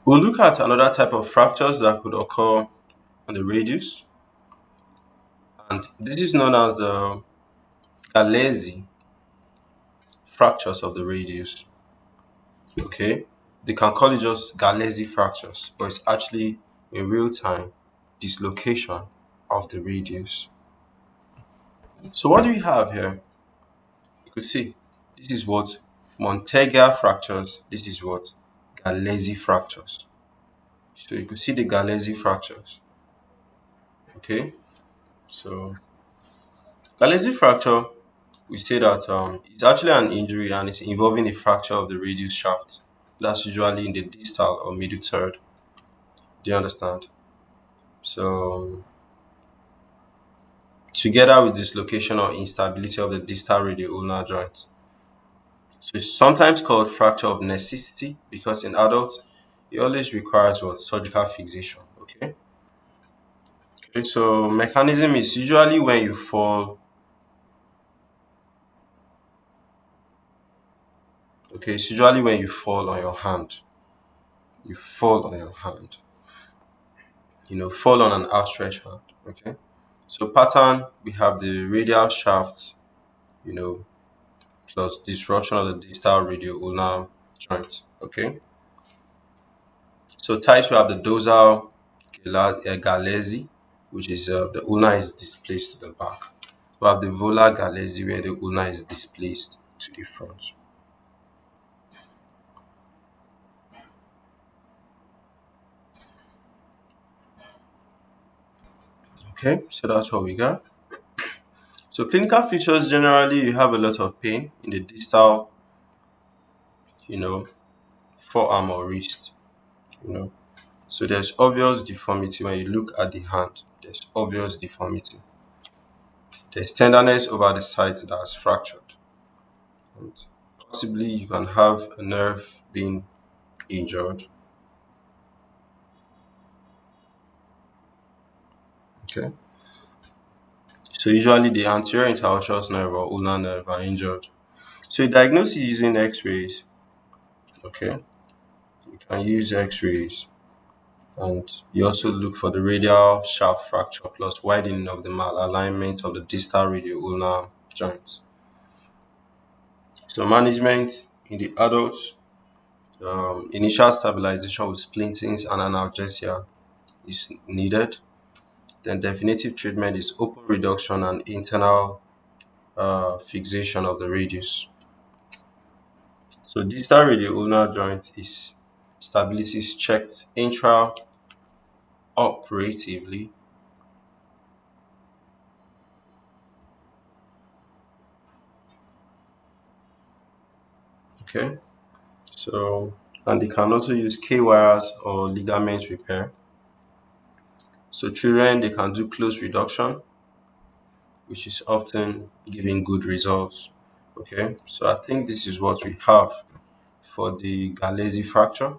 We'll look at another type of fractures that could occur on the radius, and this is known as the Galeazzi fractures of the radius. Okay, they can call it just Galeazzi fractures, but it's actually in real time dislocation of the radius. So what do we have here? You could see this is what Montega fractures. This is what Galeazzi fractures. So you could see the Galeazzi fractures. Okay, so Galeazzi fracture, we say that it's actually an injury and it's involving a fracture of the radius shaft. That's usually in the distal or middle third. Do you understand? So together with dislocation or instability of the distal radioulnar joint. It's sometimes called fracture of necessity because in adults it always requires what surgical fixation. Okay. Okay. So mechanism is usually when you fall. Okay, it's usually when you fall on your hand. You fall on your hand. Fall on an outstretched hand. Okay. So pattern we have the radial shaft. You know, plus disruption of the distal radioulnar joint. Okay. So types we have the dorsal Galeazzi, which is the ulna is displaced to the back. We have the volar Galeazzi where the ulna is displaced to the front. Okay, so that's what we got. So clinical features generally you have a lot of pain in the distal, you know, forearm or wrist, you know. So there's obvious deformity when you look at the hand. There's obvious deformity. There's tenderness over the site that's fractured. And possibly you can have a nerve being injured. Okay. So usually the anterior interosseous nerve or ulnar nerve are injured. So you diagnose it using X-rays. Okay. You can use X-rays. And you also look for the radial shaft fracture plus widening of the malalignment of the distal radioulnar joints. So management in the adults, initial stabilization with splintings and analgesia is needed. Then definitive treatment is open reduction and internal fixation of the radius. So distal radioulnar joint is stability is checked intraoperatively. Okay, so and they can also use K wires or ligament repair. So children they can do close reduction, which is often giving good results. Okay, so I think this is what we have for the Galeazzi fracture.